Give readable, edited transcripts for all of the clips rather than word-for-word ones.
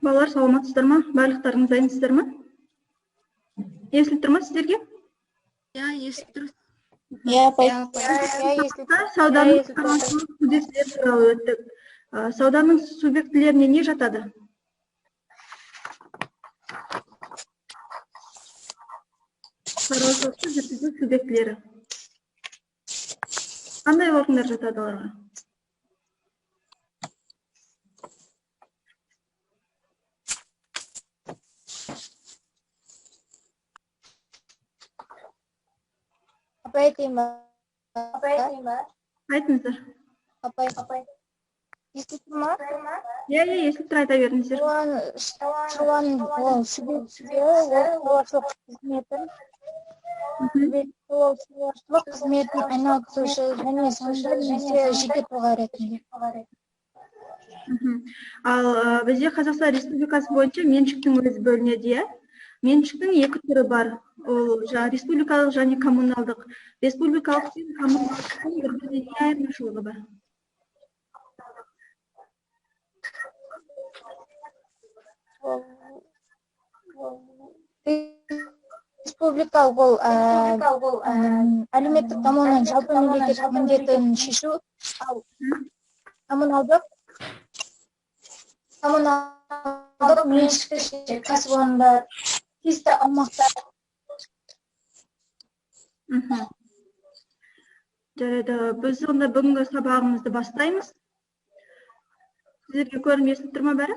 Балалар, саламатсыздар ма? Барлықтарыңыз дайынсыздар ма? Естіліп тұр ма сіздерге? Естіліп тұр. Сауданың субъектілері туралы өттік. Сауданың субъектілеріне не жатады? Шаруашылықты жүргізу субъектілері. Қандай органдар жатады оларға? Айтыңыздар. Естіліп тұр ма? Естіліп тұр, айта беріңіздер. Шаруаның шаруашылық қызметін айналысушы және заңды немесе жеке тұлға ретінде. Ал бізде Қазақстан Республикасы бойынша меншіктің өзі бөлінеді, иә? Меншіктің екі түрі бар. Ол республикалық және коммуналдық. Республикалық пен коммуналдықтың бір-біріне не айырмашылығы бар? Республикалық ол әлеуметтік дамуының жалпы мемлекеттік міндетін шешу, ал коммуналдық меншікті кәсіпорындар, тиісті аумақтар. Жарайды, біз онда бүгінгі сабағымызды бастаймыз. Сіздерге көрініп естіліп тұр ма бәрі?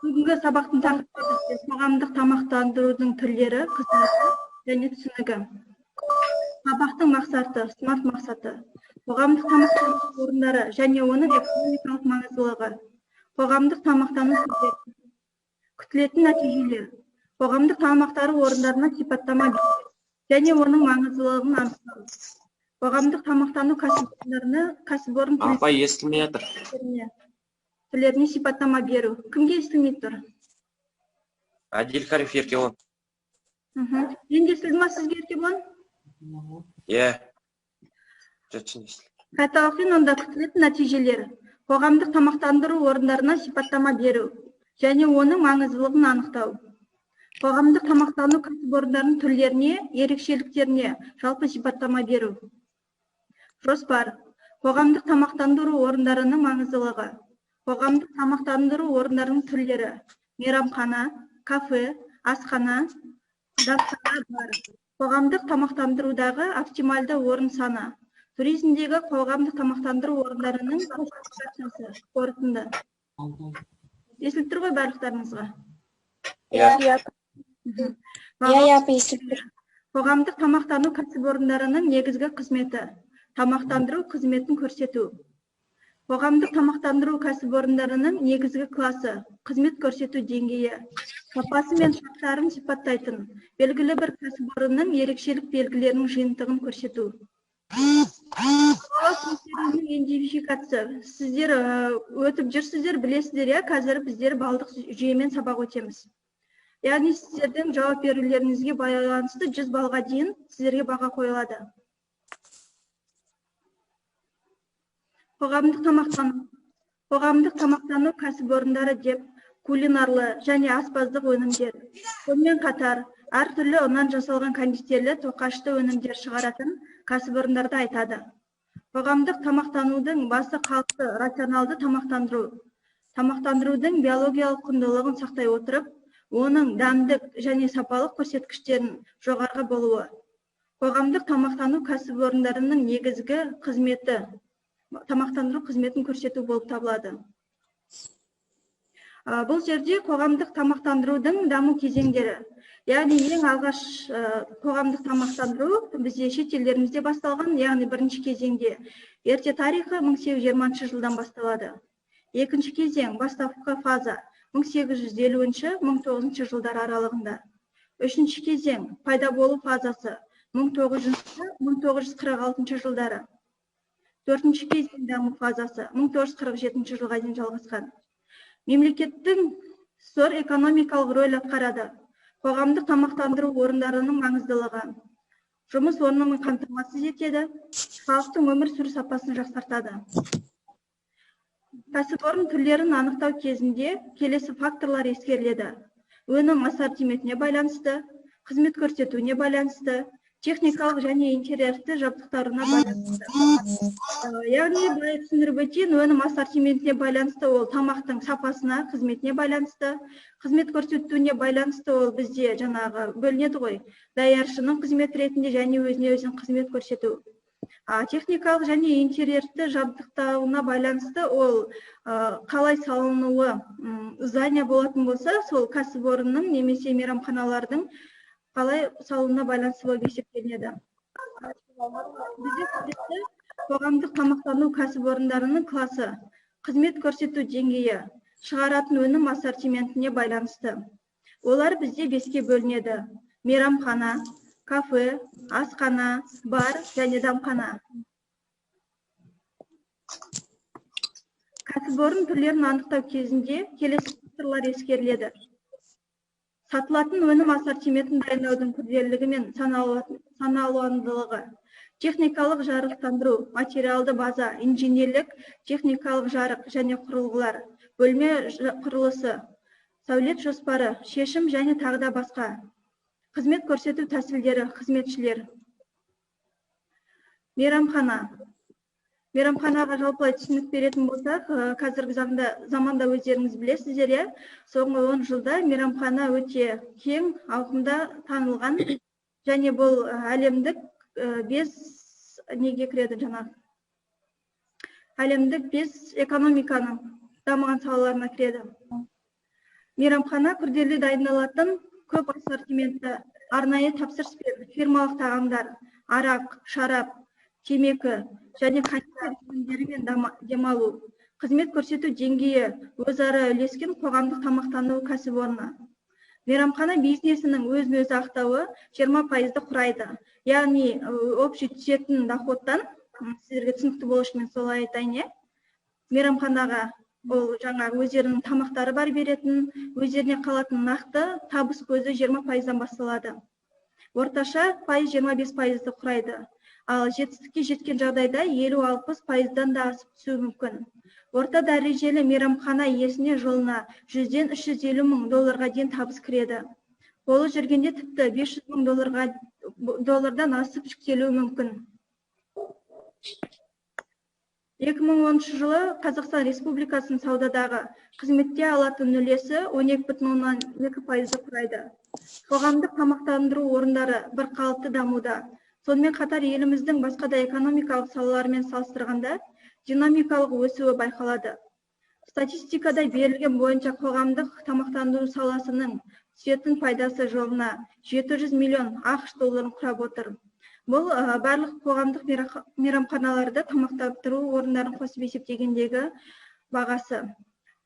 Бүгінгі сабақтың тақырыбы қоғамдық тамақтандырудың түрлері, қызметі және түсінігі. Сабақтың мақсаты, смарт мақсаты. Қоғамдық тамақтану орындары және оның экономикалық маңыздылығы. Қоғамдық тамақтану түрлері. Күтілетін нәтижелер. Қоғамдық тамақтану орындарына сипаттама беру және оның маңыздылығын анықтау. Қоғамдық тамақтану кәсіпорын естілмей жатыр. Түрлеріне сипаттама беру. Кімге естілмей тұр? Адил Кариф Еркебұлан. Енді естілді ма сізге, Еркебұлан? Қайта оқиын, онда күтілетін нәтижелер. Қоғамдық тамақтандыру орындарына сипаттама беру және оның маңыздылығын анықтау. Қоғамдық тамақтану кәсіпорындарының түрлеріне, ерекшеліктеріне жалпы сипаттама беру. Жоспар. Қоғамдық тамақтандыру орындарының маңыздылығы. Қоғамдық тамақтандыру орындарының түрлері. Мейрамхана, кафе, асхана, дастархан бар. Қоғамдық тамақтандырудағы оптималды орын саны. Туризмдегі қоғамдық тамақтандыру орындарының классификациясы. Қорытынды. Естіліп тұр ғой барлықтарыңызға? Қоғамдық тамақтану кәсіпорындарының негізгі қызметі. Тамақтандыру қызметін көрсету. Қоғамдық тамақтандыру кәсіпорындарының негізгі класы. Қызмет көрсету деңгейі. Сапасы мен шарттарын сипаттайтын. Белгілі бір кәсіпорынның ерекшелік белгілерінің жиынтығын көрсету. Идентификация. Сіздер өтіп жүрсіздер, білесіздер, қазір біздер балдық жүйемен сабақ өтеміз. Яғни сіздердің жауап берулеріңізге байланысты 100 балға дейін сіздерге баға қойылады. Қоғамдық тамақтану кәсіпорындары деп кулинарлы және аспаздық өнімдер. Сонымен қатар, әртүрлі ұннан жасалған кондитерлі тоқашты өнімдер шығаратын кәсіпорындарды айтады. Қоғамдық тамақтанудың басы халықты рационалды тамақтандыру. Тамақтандырудың биологиялық құндылығын сақтай отырып, оның дәмдік және сапалық көрсеткіштерін жоғарғы болуы. Қоғамдық тамақтану кәсіпорындарының негізгі қызметі тамақтандыру қызметін көрсету болып табылады. Бұл жерде қоғамдық тамақтандырудың даму кезеңдері. Яғни ең алғаш қоғамдық тамақтандыру бізде шет елдерімізде басталған, яғни бірінші кезеңде ерте тарихы 1820 жылдан басталады. Екінші кезең бастапқы фаза 1850-1900 жылдар аралығында. Үшінші кезең пайда болу фазасы 1900-1946 жылдары. Төртінші кезең даму фазасы 1947 жылға дейін жалғасқан. Мемлекеттің зор экономикалық рөл атқарады. Қоғамдық тамақтандыру орындарының маңыздылығы. Жұмыс орнымен қамтамасыз етеді, халықтың өмір сүру сапасын жақсартады. Кәсіпорын түрлерін анықтау кезінде келесі факторлар ескеріледі. Өнім ассортиментіне байланысты, қызмет көрсетуіне байланысты, техникалық және интерьерді жабдықтарына байланысты. Яғни, былай түсіндіріп өтейін, өнім ассортиментіне байланысты ол тамақтың сапасына, қызметіне байланысты, қызмет көрсетуіне байланысты ол бізде жаңағы бөлінеді ғой, даяршының қызмет ретінде және өзіне өзін қызмет көрсету. Техникалық және интерьерді жабдықтауына байланысты ол қалай салынуы здания болатын болса, сол кәсіпорынның немесе мейрамханалардың қалай салынуына байланысты болып есептеледі. Бізде қоғамдық тамақтану кәсіпорындарының класы, қызмет көрсету деңгейі, шығаратын өнім ассортиментіне байланысты. Олар бізде 5-ке бөлінеді: мейрамхана, кафе, асхана, бар және дамхана. Кәсіпорын түрлерін анықтау кезінде келесі факторлар ескеріледі. Сатылатын өнім ассортиментін дайындаудың күрделілігі мен саналуандылығы, техникалық жарықтандыру, материалды база, инженерлік, техникалық жарық және құрылғылар, бөлме құрылысы, сәулет жоспары, шешім және тағы басқа. Қызмет көрсету тәсілдері, қызметшілер. Мейрамхана. Мейрамханаға жалпылай түсінік беретін болсақ, қазіргі заманда өздеріңіз білесіздер, соңғы 10 жылда мейрамхана өте кең ауқымда танылған, және бұл әлемдік 5 неге кіреді жаңағы. Әлемдік 5 экономиканың дамыған салаларына кіреді. Мейрамхана күрделі дайындалатын көп ассортиментті, арнайы тапсырыспен фирмалық тағамдар, арақ, шарап, темекі және кондитер өнімдерімен демалу, қызмет көрсету деңгейі, өзара үлескен қоғамдық тамақтану кәсіпорны. Мейрамхана бизнесінің өзін-өзі ақтауы 20%-ды құрайды. Яғни, общий түсетін доходтан, сіздерге түсінікті болу үшін мен солай айтайын, мейрамханаға ол жаңа өздерінің тамақтары бар беретін, өздеріне қалатын нақты табыс көзі 20%-дан басталады. Орташа пайыз 25%-ды құрайды. Ал жетістікке жеткен жағдайда 50-60%-дан да асып түсуі мүмкін. Орта дәрежелі мейрамхана иесіне жылына 100-ден 350 мың долларға дейін табыс кіреді. Қолы жүргенде тіпті 500 мың доллардан асып шектелуі мүмкін. 2010 жылы Қазақстан Республикасының саудадағы қызметте алатын үлесі 12,2%-ды құрайды. Қоғамдық тамақтандыру орындары бірқалыпты дамуда. Сонымен қатар еліміздің басқа да экономикалық салаларымен салыстырғанда динамикалық өсуі байқалады. Статистикада берілген бойынша қоғамдық тамақтандыру саласының түсетін пайдасы жылына 700 миллион ақш долларын құрап отыр. Бұл барлық қоғамдық мейрамханаларды тамақтандыру орындарын қосып есептегендегі бағасы.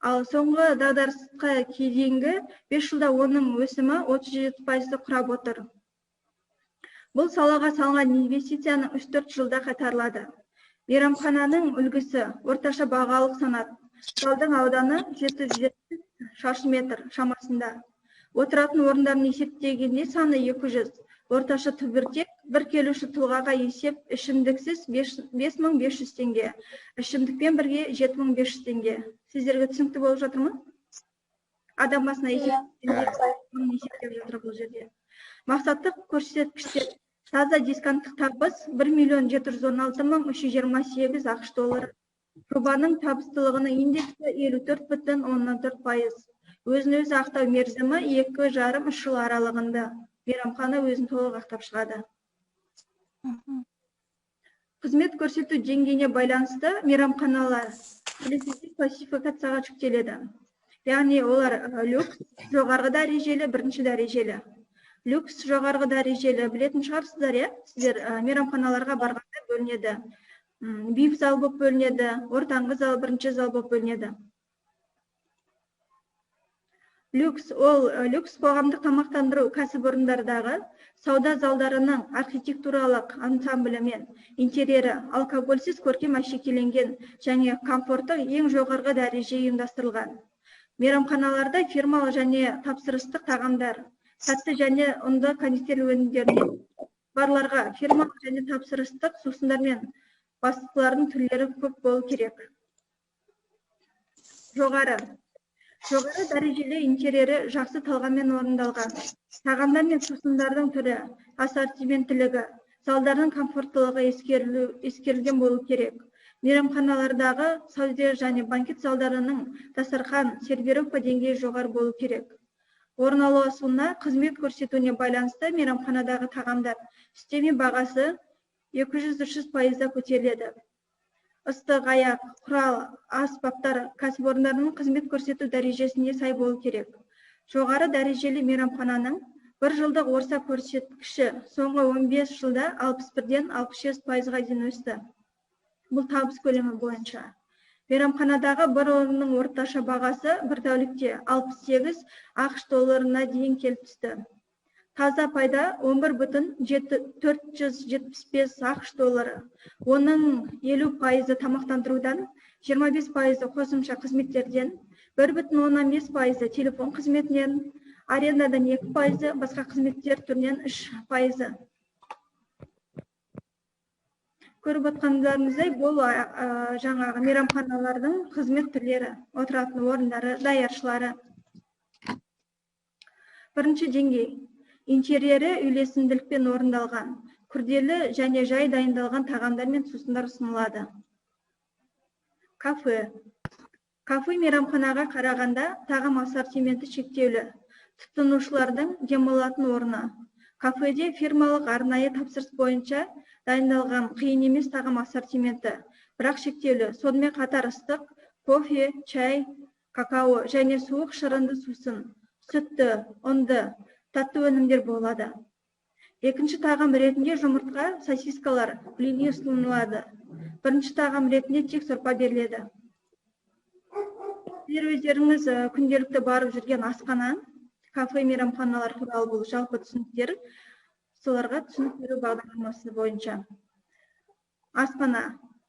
Ал соңғы дағдарысқа дейінгі 5 жылда оның өсімі 37%-ды құрап отыр. Бұл салаға салған инвестицияның 3-4 жылда қайтарылады. Мейрамхананың үлгісі орташа бағалық санат. Залдың ауданы 770 шаршы метр шамасында. Отыратын орындарын есептегенде саны 200. Орташа түбіртек бір келуші тұлғаға есеп ішімдіксіз 5500 теңге. Ішімдікпен бірге 7500 теңге. Сіздерге түсінікті болып жатыр ма? Адам басына есептеп жатыр бұл жерде. Мақсаттық көрсеткіштер. Таза дисконттық табыс 1,716,328 ақш доллары. Жобаның табыстылығының индексі 54,4%. Өзін-өзі ақтау мерзімі 2,5-3 жыл аралығында. Мейрамхана өзін толық ақтап шығады. Қызмет көрсету деңгейіне байланысты мейрамханалар келесі классификацияға жүктеледі. Яғни олар люкс, жоғарғы дәрежелі, бірінші дәрежелі. Люкс жоғарғы дәрежелі білетін шығарсыздар, сіздер мейрамханаларға барғанда бөлінеді. Биф зал болып бөлінеді, ортаңғы зал, бірінші зал болып бөлінеді. Люкс қоғамдық тамақтандыру кәсіпорындардағы сауда залдарының архитектуралық ансамблі мен интерьері алкогольсіз көркем әшекейленген және комфорты ең жоғарғы дәреже ұйымдастырылған. Мейрамханаларда фирмалық және тапсырыстық тағамдар, тәтті және ұнды кондитерлік өнімдерінен. Барларға фирмалық және тапсырыстық сусындар мен басқалардың түрлері көп болу керек. Жоғары дәрежелі интерьері жақсы талғаммен орындалған. Тағамдар мен сусындардың түрі, ассортименттілігі, залдардың комфорттылығы ескерілген болу керек. Мейрамханалардағы сауда және банкет залдарының дастархан, сервировка деңгейі жоғары болу керек. Орналасуына, қызмет көрсетуіне байланысты мейрамханадағы тағамдар үстеме бағасы 200-300% көтеріледі. Ыстық аяқ, құрал, аспаптар кәсіпорындарының қызмет көрсету дәрежесіне сай болу керек. Жоғары дәрежелі мейрамхананың бір жылдық орта көрсеткіші соңғы 15 жылда 61-ден 66%-ға дейін өсті. Бұл табыс көлемі бойынша. Мейрамханадағы бір орынның орташа бағасы бір тәулікте 68 ақш долларына дейін келіп түсті. Таза пайда 11,475 ақш доллары. Оның 50% тамақтандырудан, 25% қосымша қызметтерден, 1,15% телефон қызметінен, арендадан 2%, басқа қызметтер түрінен 3%. Көріп отқандарыңыздай, бұл жаңағы мейрамханалардың қызмет түрлері, отыратын орындары, даяршылары. Бірінші деңгей. Интерьері үйлесімділікпен орындалған, күрделі және жай дайындалған тағамдар мен сусындар ұсынылады. Кафе. Кафе мейрамханаға қарағанда тағам ассортименті шектеулі. Тұтынушылардың демалатын орны. Кафеде фирмалық арнайы тапсырыс бойынша дайындалған қиын емес тағам ассортименті, бірақ шектеулі. Сонымен қатар ыстық, кофе, чай, какао және суық шырынды сусын, сүтті, ұнды, тәтті өнімдер болады. Екінші тағам ретінде жұмыртқа, сосискалар, блини ұсынылады. Бірінші тағам ретінде тек сорпа беріледі. Сіздер өздеріңіз күнделікті барып жүрген асхана, кафе, мейрамханалар туралы бұл жалпы түсініктер, соларға түсінік беру бағдарламасы бойынша. Асхана.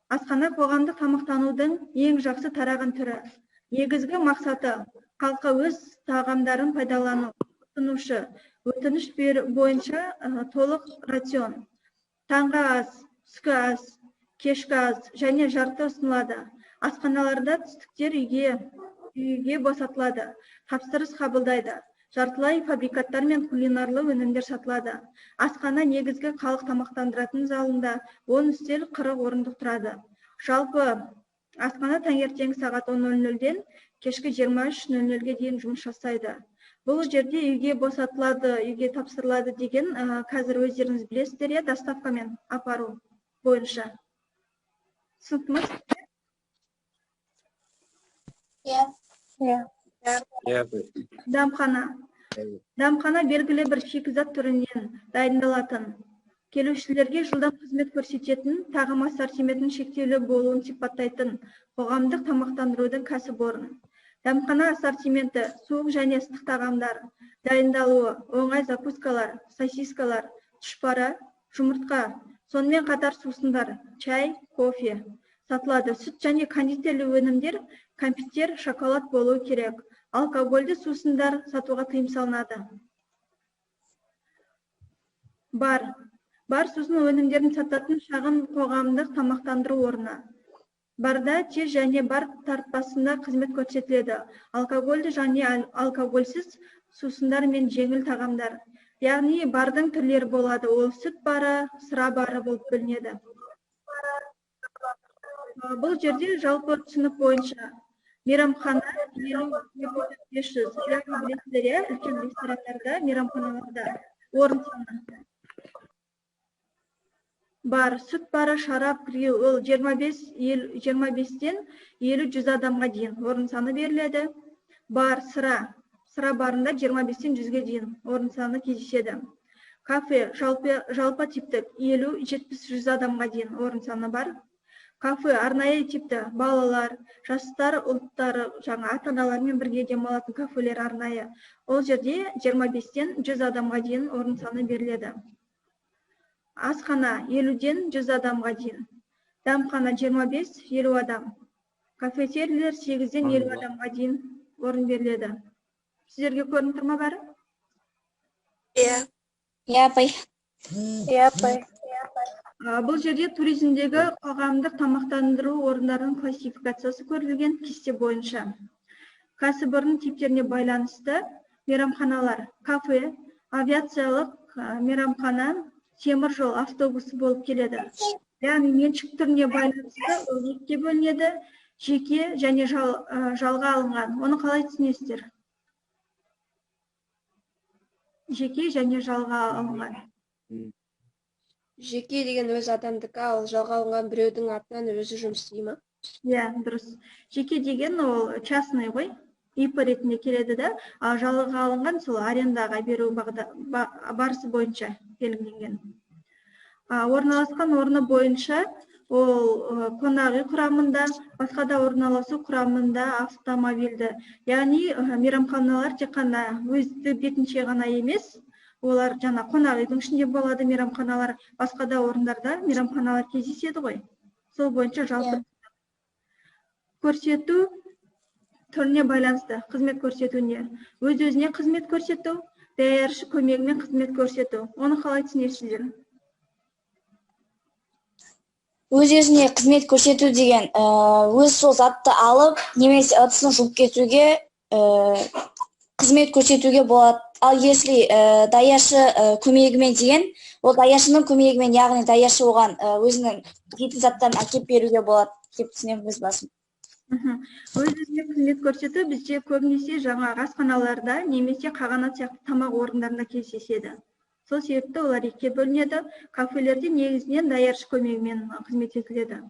Асхана қоғамдық тамақтанудың ең жақсы тараған түрі. Негізгі мақсаты халыққа өз тағамдарын пайдалану. Тұтынушы өтініш бойынша толық рацион. Таңғы ас, түскі ас, кешкі ас және жарты ұсынылады. Асханаларда түстіктер үйге босатылады. Тапсырыс қабылдайды. Жартылай фабрикаттар мен кулинарлы өнімдер сатылады. Асхана негізгі халық тамақтандыратын залында 10 үстел 40 орындық тұрады. Жалпы асхана таңертең сағат 10:00-ден кешкі 23:00-ге дейін жұмыс жасайды. Бұл жерде үйге босатылады, үйге тапсырылады деген қазір өздеріңіз білесіздер, доставкамен апару бойынша. Түсініктіңіз? Дәмхана. Дәмхана белгілі бір шикізат түрінен дайындалатын, келушілерге жылдам қызмет көрсететін, тағам ассортиментінің шектеулі болуын сипаттайтын қоғамдық тамақтандырудың кәсіпорын. Дәмхана ассортименті суық және ыстық тағамдар, дайындалуы, оңай закускалар, сосискалар, тұшпара, жұмыртқа, сонымен қатар сусындар, чай, кофе сатылады. Сүт және кондитерлік өнімдер, кәмпиттер, шоколад болуы керек. Алкогольді сусындар сатуға тыйым салынады. Бар сусын өнімдерін сататын шағын қоғамдық тамақтандыру орны. Барда тез және бар тартпасында қызмет көрсетіледі. Алкогольді және алкогольсіз сусындар мен жеңіл тағамдар. Яғни бардың түрлері болады. Ол сүт бары, сыра бары болып бөлінеді. Бұл жерде жалпы түсінік бойынша мейрамхана 50-500, яғни білесіздер, үлкен ресторандарда, мейрамханаларда орын саны. Бар, сүт бары, шарап, гриль, ол 25-ден 50-100 адамға дейін орын саны беріледі. Бар, сыра барында 25-ден 100-ге дейін орын саны кездеседі. Кафе, жалпы типтік 50-70-100 адамға дейін орын саны бар. Кафе, арнайы типті, балалар, жастар, ұлттары, жаңа ата-аналармен бірге демалатын кафелер арнайы. Ол жерде 25-ден 100 адамға дейін орын саны беріледі. Асхана 50-ден 100 адамға дейін. Дәмхана 25-50 адам. Кафетерлер 8-ден 50 адамға дейін орын беріледі. Сіздерге көрініп тұр ма бәрі? Иә, апай. Бұл жерде туризмдегі қоғамдық тамақтандыру орындарының классификациясы көрілген кесте бойынша. Кәсіпорын типтеріне байланысты мейрамханалар, кафе, авиациялық мейрамхана, темір жол автобусы болып келеді. Яғни меншік түріне байланысты ол екіге бөлінеді, жеке және жалға алынған. Оны қалай түсінесіздер? Жеке және жалға алынған. Жеке деген өз адамдікі, ал жалға алынған біреудің атынан өзі жұмыс істей ма? Иә, дұрыс. Жеке деген ол частный ғой, ИП ретінде келеді да, ал жалға алынған сол арендаға беру барысы бойынша белгіленген. Орналасқан орны бойынша ол қонақ үй құрамында, басқа да орналасу құрамында автомобильді. Яғни мейрамханалар тек қана өзі бетінше ғана емес, олар жаңа қонақ үйдің ішінде болады мейрамханалар, басқа да орындарда мейрамханалар кездеседі ғой. Сол бойынша жалпы көрсету түріне байланысты, қызмет көрсетуіне. Өз-өзіне қызмет көрсету, даяршы көмегімен қызмет көрсету. Оны қалай түсінесіздер? Өз-өзіне қызмет көрсету деген, өз сол затты алып, немесе ыдысын жуып кетуге, қызмет көрсетуге болады. Ал если даяршы көмегімен деген, ол даяршының көмегімен, яғни даяршы оған өзінің жейтін заттарын әкеп беруге болады деп түсінемін өз басым. Өз-өзіне қызмет көрсету бізде көбінесе жаңағы асханаларда немесе қағанат сияқты тамақ орындарында кездеседі. Сол себепті олар екіге бөлінеді. Кафелерде негізінен даяршы көмегімен қызмет етіледі.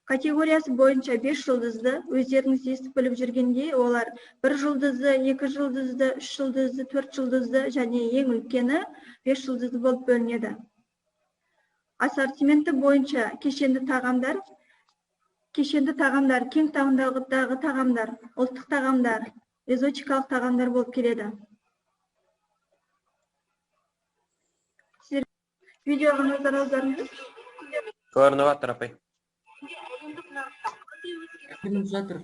Категориясы бойынша 5 жұлдызды, өздеріңіз естіп біліп жүргендей, олар 1 жұлдызды, 2 жұлдызды, 3 жұлдызды, 4 жұлдызды және ең үлкені 5 жұлдызды болып бөлінеді. Ассортименті бойынша кешенді тағамдар, кең тағамдағы тағамдар, ұлттық тағамдар, экзотикалық тағамдар болып келеді. Видеоға назар аударыңыз. Көрініп жатыр, апай. Көрініп жатыр.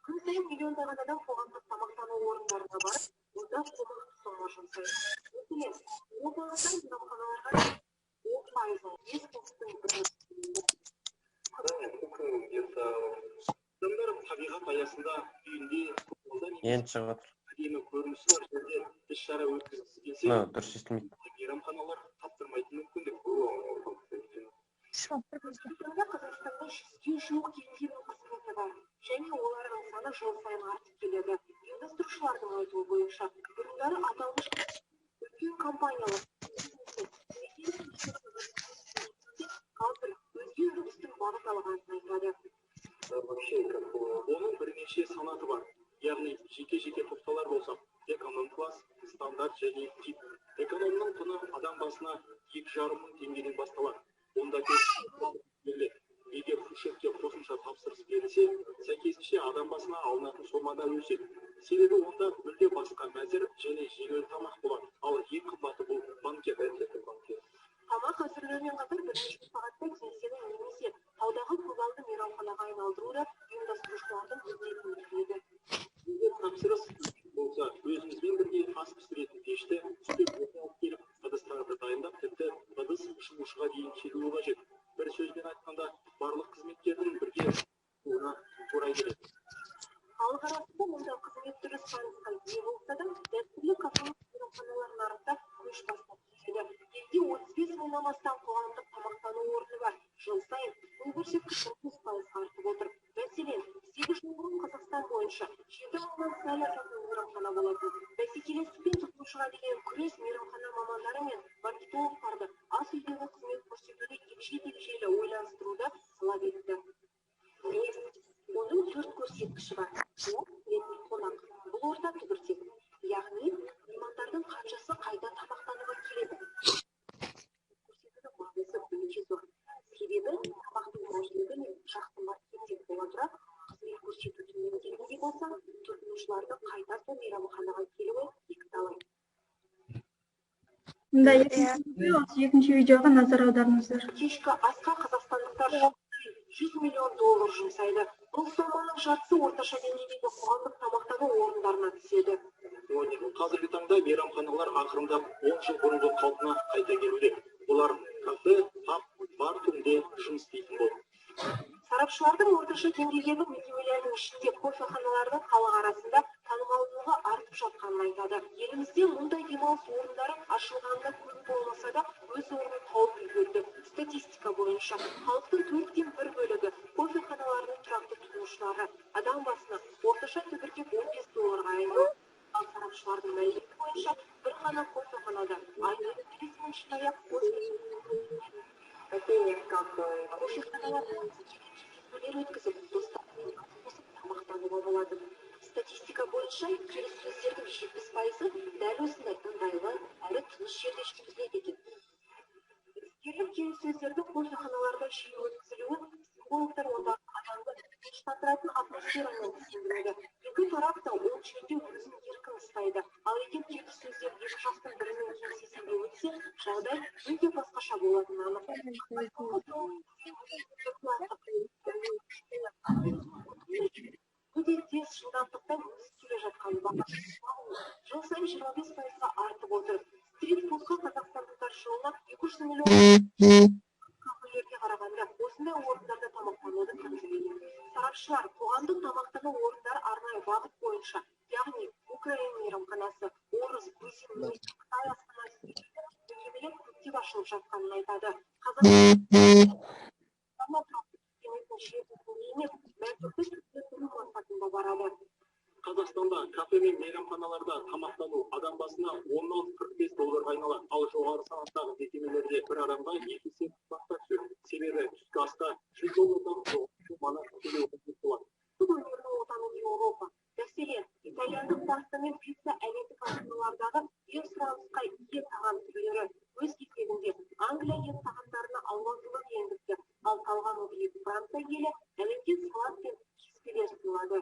Күн сайын миллиондаған адам қоғамдық тамақтану орындарына барып, онда қомақты сома жұмсайды. Мәселен, Еуропалықтар мейрамханаларға 10% ескіліктің адамдар табиғат аясында үйінде Енді шығып жатыр. әдемі көрінісі бар жерде іс-шара өткізгісі келсе, Дұрыс естілмейді. мейрамханалар таптырмайтын мүмкіндік бар. Қазақстанда 100-ге жуық кеңсенің қызметі бар, және олардың саны жыл сайын артып келеді. Ұйымдастырушылардың айтуы бойынша, бұрындары аталмыш үлкен компаниялар қазір өзге үрдістің бағыт алғанын айтады. Оның бірнеше санаты бар. Яғни жеке-жеке тоқталар болсақ, эконом класс, стандарт және тип. Экономның құны адам басына 2,5 мың теңгеден басталады. Онда егер фудшефке қосымша тапсырыс берілсе, сәйкесінше адам басына алынатын сомада өседі. Себебі онда мүлде басқа мәзір және жеңіл тамақ болады. Ал ең қымбаты бұл банкет. Тамақ әзірлеумен қатар бірнеше сағатта кеңсенің немесе таудағы көгалды мейрамханаға айналдыру да ұйымдастырушылардың міндетін белгілейді. Егер тапсырыс болса, өзімізбен бірге ас пісіретін пешті үстел алып келіп, ыдыстарды дайындап, тіпті ыдыс жуушыға дейін келуі қажет. Бір сөзбен айтқанда, барлық қызметкердің бірге болуына тура келеді. Халық арасында мұнда қызмет түрі сұранысқа ие болса да, дәстүрлі кафелік мейрамханалар нарықта көш бастап келеді. Елде 35 мыңнан астам қоғамдық тамақтану орны бар. Жыл сайын бұл көрсеткіш 30% артып отыр. Мәселен, 8 жыл бұрын Қазақстан бойынша 7 мыңнан сәл асатын мейрамхана болатын. Бәсекелестікпен тұтынушыға деген күрес мейрамхана мамандары мен маркетологтарды ас үйдегі қызмет көрсетуді егжей-тегжейлі ойланыстыруда талап етті. Оның 4 көрсеткіші бар. Қонақ. Бұл орта түбіртек. Яғни, меймандардың қаншасы қайда тамақтануға келеді. Көрсетудің маңызы өте зор. Себебі тамақтың мәжілігі мен жақсы маркетинг бола тұра, қызмет көрсету төмендегендей болса, тұтынушылардың қайта сол мейрамханаға келуі екіталай. Екінші видеоға назар аударыңыздар. Кешкі асқа қазақстандықтар $100 миллион жұмсайды. Бұл соманың жартысы орташа деңгейдегі қоғамдық тамақтану орындарына түседі. Қазіргі таңда мейрамханалар ақырындап 10 жыл бұрынғы қалпына қайта келуде. Олар кафе, паб, бар түрінде жұмыс істейтін болды. Сарапшылардың орташа деңгейдегі мекемелердің ішінде кофеханалардың халық арасында танымалдылығы артып жатқанын айтады. Елімізде мұндай демалыс орындары ашылғанда көп болмаса да өз орнын тауып үлгерді. Статистика бойынша халықтың 4/1 бөлігі кофеханалардың тұрақты тұтынушылары. Адам басына орташа түбіртек $15 айналды. Ал сарапшылардың мәліметі бойынша бір ғана кофеханада айына 5.000 шырақ кофе өткізіп, достармен қосып тамақтануға болады. Статистика бойынша келіссөздердің 70% дәл осындай ыңғайлы әрі тыныш жерде жүргізіледі екен. Ескеріліп келіссөздердің кофеханаларда жиі өткізілуі психологтар ондағы адамды тыныштандыратын атмосферамен түсіндіреді. Екі тарап та ол жерде өзін еркін ұстайды. Ал егер келіссөздер екі жақтың бірінің кеңсесінде өтсе, жағдай мүлде басқаша болатыны анық. Өте тез жылдамдықпен өсіп келе жатқан баға жыл сайын 25%-ға артып отыр. Стрит-фудқа қазақстандықтар жылына 200 миллион кафелерге қарағанда осындай орындарда тамақтануды көздейді. Сарапшылар қоғамдық тамақтану орындары арнайы бағыт бойынша, яғни Украина мейрамханасы, орыс, грузин, Қытай астанасы мекемелер көптеп ашылып жатқанын айтады. Қазақстанда кафе мен мейрамханаларда тамақтану адам басына $10-45 айналады. Ал жоғары санаттағы мекемелерде бір адамға 2 есе қымбатқа түседі. Себебі түскі аста $100-дан соманы төлеу қажет болады. Бұл өнердің отаны Еуропа. Мәселен, итальяндық паста мен пицца әлемдік астаналардағы ең сұранысқа ие тағам түрлері. Өз кезегінде Англия ет тағамдарына алматылық енгізді. Ал қалған биік Франция елі әлемге салат пен кеспелер сыйлады.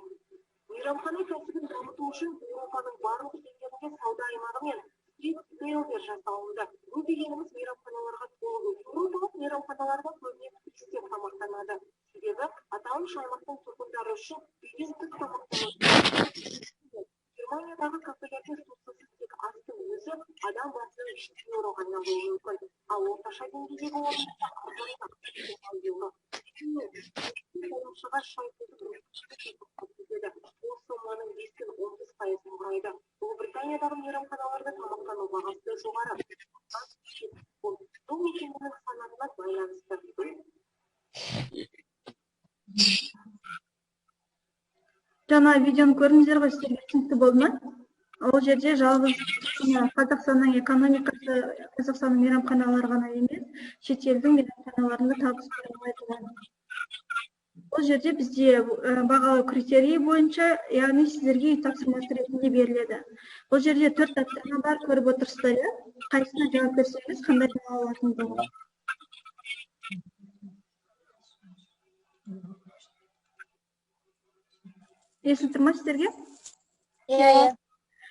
Мейрамхана кәсібін дамыту үшін Еуропаның барлық елдерінде сауда аймағы мен стрит-стейлдер жасалынды. Бұл дегеніміз мейрамханаларға толы. Еуропалық мейрамханаларда көбіне туристер тамақтанады. Себебі аталмыш аймақтың тұрғындары үшін үйден тыс тамақтану. Германиядағы кафелерде сусыз тек астың өзі адам басына €2 айналуы мүмкін. Ал орташа деңгейдегі орында €1 Шаға шай кетеді. Ол соманың 5-15%-ын құрайды. Ұлыбританиядағы мейрамханаларда тамақтану бағасы жоғары. Бұл мекеменің санатына байланысты. Жаңа видеоны көрдіңіздер ғой, сіздерге түсінікті болды ма? Ол жерде жалғыз Қазақстанның экономикасы, Қазақстанның мейрамханалары ғана емес, шетелдің мейрамханаларында табыс айтылған. Ол жерде бізде бағалау критерийі бойынша, яғни сіздерге үй тапсырмасы ретінде беріледі. Ол жерде 4 тапсырма бар, көріп отырсыздар, иә? Қайсысына жауап берсеңіз, қандай баға алатындығы. Есін тұрма сіздерге?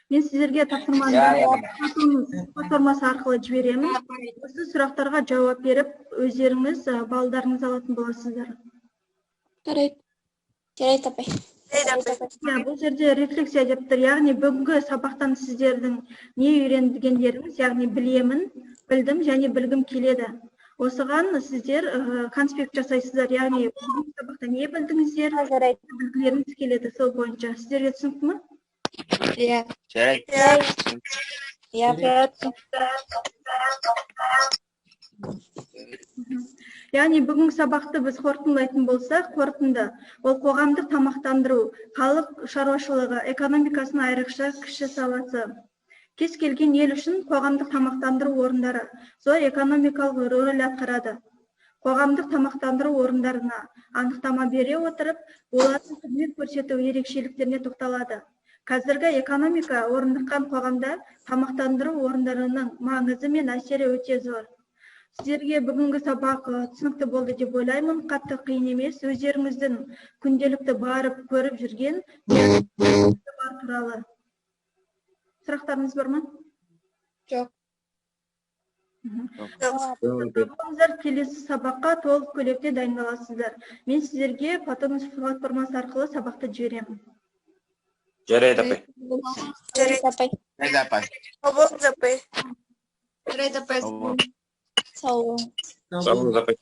Мен сіздерге тапсырманы платформасы арқылы жіберемін. Осы сұрақтарға жауап беріп, өздеріңіз балдарыңыз алатын боласыздар. Жарайды, апай. Бұл жерде рефлексия деп тұр, яғни бүгінгі сабақтан сіздердің не үйрендігендеріңіз, яғни білемін, білдім және білгім келеді. Осыған сіздер конспект жасайсыздар, яғни бүгінгі сабақта не білдіңіздер, білгілеріңіз келеді сол бойынша. Сіздерге түсінікті ме? Иә. Жарайды. Яғни бүгінгі сабақты біз қорытындылайтын болсақ, қорытынды ол қоғамдық тамақтандыру, халық шаруашылығы, экономикасының айрықша кіші саласы. Кез келген ел үшін қоғамдық тамақтандыру орындары зор экономикалық рөл атқарады. Қоғамдық тамақтандыру орындарына анықтама бере отырып, олардың қызмет көрсету ерекшеліктеріне тоқталады. Қазіргі экономика орныққан қоғамда тамақтандыру орындарының маңызы мен әсері өте зор. Сіздерге бүгінгі сабақ түсінікті болды деп ойлаймын, қатты қиын емес, өздеріңіздің күнделікті барып көріп жүрген бар туралы. Сұрақтарыңыз бар ма? Жоқ. Болыңыздар, келесі сабаққа толық көлемде дайындаласыздар. Мен сіздерге Платонов платформасы арқылы сабақты жіберемін. Жарайды, апай. Жарайды, апай. Жарайды, апай. Сау болыңыз. Сау болыңыз, апай.